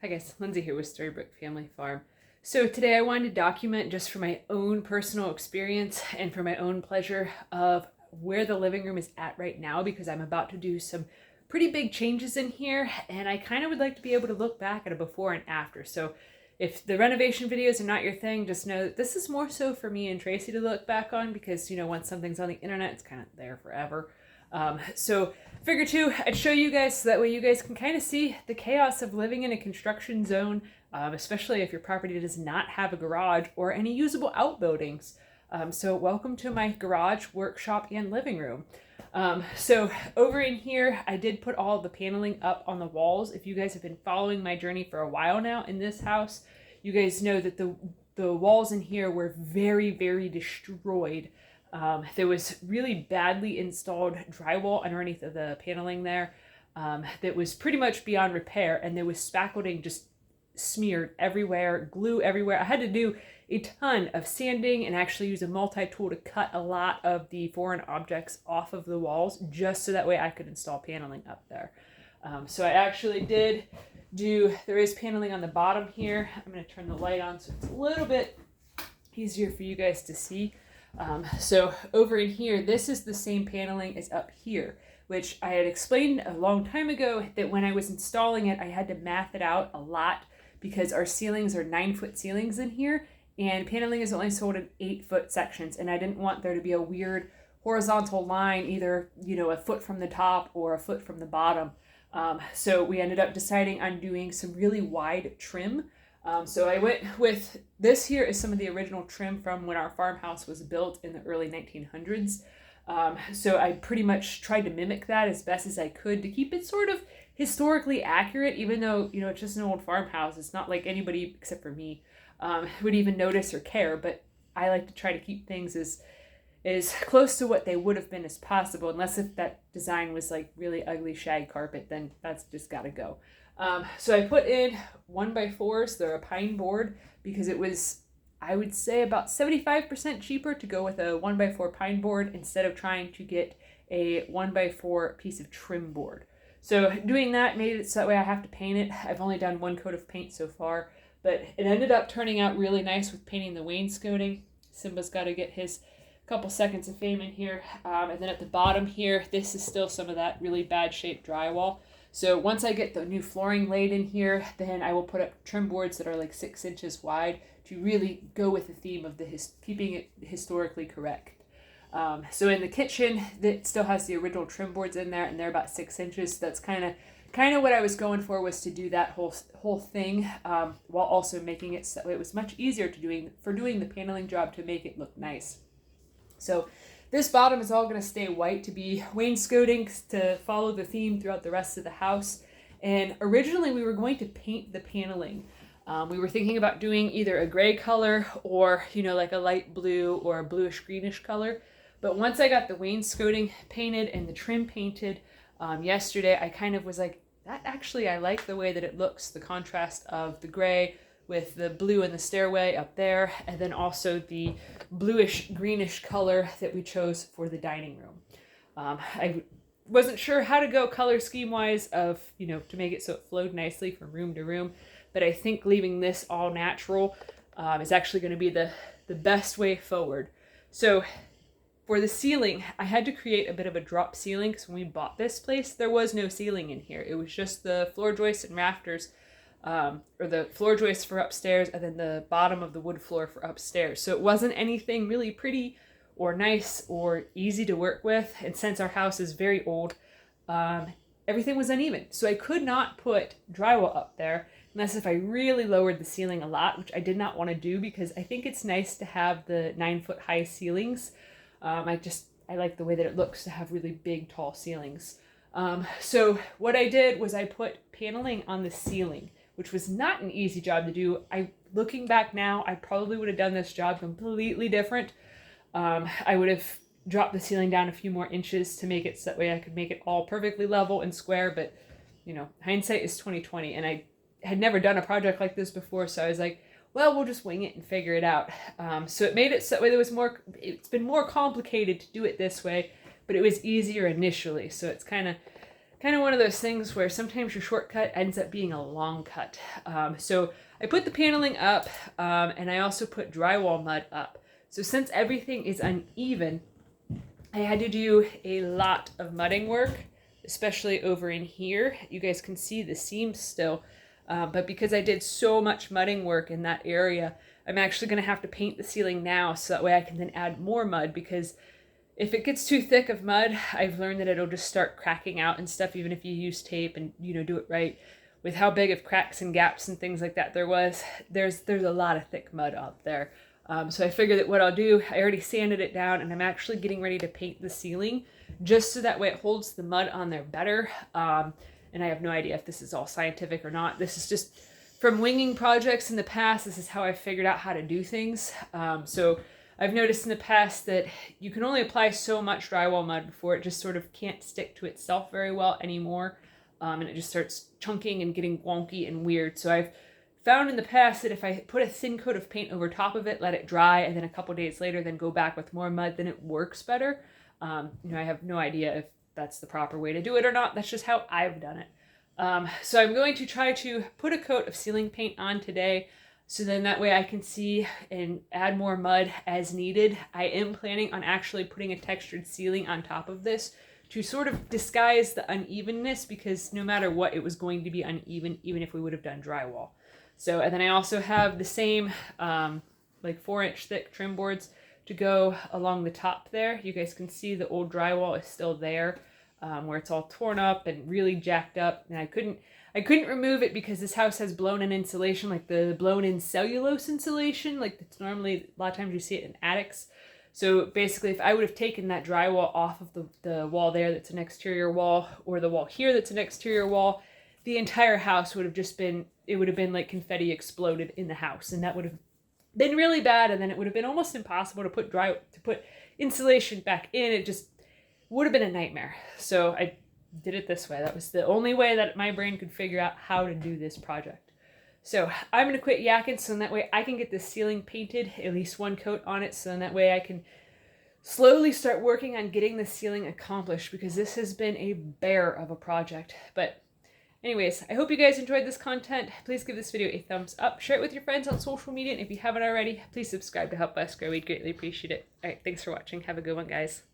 Hi guys, Lindsay here with Storybook Family Farm. So today I wanted to document, just for my own personal experience and for my own pleasure, of where the living room is at right now, because I'm about to do some pretty big changes in here and I kind of would like to be able to look back at a before and after. So if the renovation videos are not your thing, just know that this is more so for me and Tracy to look back on, because once something's on the internet, it's kind of there forever. So figure too, I'd show you guys so that way you guys can kind of see the chaos of living in a construction zone, especially if your property does not have a garage or any usable outbuildings. So welcome to my garage, workshop, and living room. So over in here, I did put all the paneling up on the walls. If you guys have been following my journey for a while now in this house, you guys know that the walls in here were very, very destroyed. There was really badly installed drywall underneath of the paneling there that was pretty much beyond repair, and there was spackling just smeared everywhere, glue everywhere. I had to do a ton of sanding and actually use a multi-tool to cut a lot of the foreign objects off of the walls, just so that way I could install paneling up there. So I actually did there is paneling on the bottom here. I'm going to turn the light on so it's a little bit easier for you guys to see. So over in here, this is the same paneling as up here, which I had explained a long time ago that when I was installing it, I had to math it out a lot because our ceilings are 9-foot ceilings in here, and paneling is only sold in 8-foot sections, and I didn't want there to be a weird horizontal line, either a foot from the top or a foot from the bottom. So we ended up deciding on doing some really wide trim. So I went with this here is some of the original trim from when our farmhouse was built in the early 1900s. So I pretty much tried to mimic that as best as I could to keep it sort of historically accurate, even though, it's just an old farmhouse. It's not like anybody except for me would even notice or care, but I like to try to keep things as close to what they would have been as possible, unless if that design was like really ugly shag carpet, then that's just gotta go. So I put in 1x4s. They're a pine board because it was, I would say, about 75% cheaper to go with a 1x4 pine board instead of trying to get a 1x4 piece of trim board. So doing that made it so that way I have to paint it. I've only done one coat of paint so far, but it ended up turning out really nice with painting the wainscoting. Simba's got to get his couple seconds of fame in here. And then at the bottom here, this is still some of that really bad shaped drywall. So once I get the new flooring laid in here, then I will put up trim boards that are like 6 inches wide to really go with the theme of keeping it historically correct. So in the kitchen, it still has the original trim boards in there, and they're about 6 inches. So that's kind of what I was going for, was to do that whole thing while also making it so it was much easier doing the paneling job to make it look nice. So this bottom is all going to stay white to be wainscoting to follow the theme throughout the rest of the house. And originally we were going to paint the paneling. We were thinking about doing either a gray color or, like a light blue or a bluish greenish color. But once I got the wainscoting painted and the trim painted yesterday, I kind of was like, that actually, I like the way that it looks, the contrast of the gray with the blue in the stairway up there, and then also the bluish greenish color that we chose for the dining room. I wasn't sure how to go color scheme wise to make it so it flowed nicely from room to room, but I think leaving this all natural is actually going to be the best way forward. So for the ceiling, I had to create a bit of a drop ceiling, because when we bought this place, there was no ceiling in here. It was just the floor joists and rafters, or the floor joists for upstairs, and then the bottom of the wood floor for upstairs. So it wasn't anything really pretty or nice or easy to work with. And since our house is very old, everything was uneven. So I could not put drywall up there unless if I really lowered the ceiling a lot, which I did not want to do because I think it's nice to have the 9-foot high ceilings. I like the way that it looks to have really big, tall ceilings. So what I did was I put paneling on the ceiling, which was not an easy job to do. Looking back now, I probably would have done this job completely different. I would have dropped the ceiling down a few more inches to make it so that way I could make it all perfectly level and square, but hindsight is 2020, and I had never done a project like this before, so I was like, well, we'll just wing it and figure it out. So it made it so that way it's been more complicated to do it this way, but it was easier initially, so it's kind of kind of one of those things where sometimes your shortcut ends up being a long cut. So I put the paneling up, and I also put drywall mud up. So since everything is uneven, I had to do a lot of mudding work, especially over in here. You guys can see the seams still, but because I did so much mudding work in that area, I'm actually going to have to paint the ceiling now so that way I can then add more mud, because if it gets too thick of mud, I've learned that it'll just start cracking out and stuff, even if you use tape and, you know, do it right. With how big of cracks and gaps and things like that there's a lot of thick mud out there. So I figured that what I'll do, I already sanded it down and I'm actually getting ready to paint the ceiling just so that way it holds the mud on there better. And I have no idea if this is all scientific or not. This is just from winging projects in the past. This is how I figured out how to do things. So I've noticed in the past that you can only apply so much drywall mud before it just sort of can't stick to itself very well anymore. And it just starts chunking and getting wonky and weird. So I've found in the past that if I put a thin coat of paint over top of it, let it dry, and then a couple days later then go back with more mud, then it works better. You know, I have no idea if that's the proper way to do it or not. That's just how I've done it. So I'm going to try to put a coat of ceiling paint on today, so then that way I can see and add more mud as needed. I am planning on actually putting a textured ceiling on top of this to sort of disguise the unevenness, because no matter what, it was going to be uneven, even if we would have done drywall. So, and then I also have the same like 4-inch thick trim boards to go along the top there. You guys can see the old drywall is still there, where it's all torn up and really jacked up. And I couldn't remove it because this house has blown-in insulation, like the blown-in cellulose insulation, like it's normally, a lot of times you see it in attics. So basically, if I would have taken that drywall off of the wall there that's an exterior wall, or the wall here that's an exterior wall, the entire house would have just been, it would have been like confetti exploded in the house, and that would have been really bad, and then it would have been almost impossible to put insulation back in. It just would have been a nightmare. So I did it this way. That was the only way that my brain could figure out how to do this project. So I'm going to quit yakking, so that way I can get this ceiling painted, at least one coat on it, so that way I can slowly start working on getting the ceiling accomplished, because this has been a bear of a project. But anyways, I hope you guys enjoyed this content. Please give this video a thumbs up, share it with your friends on social media, and if you haven't already, please subscribe to help us grow. We'd greatly appreciate it. All right, thanks for watching. Have a good one, guys.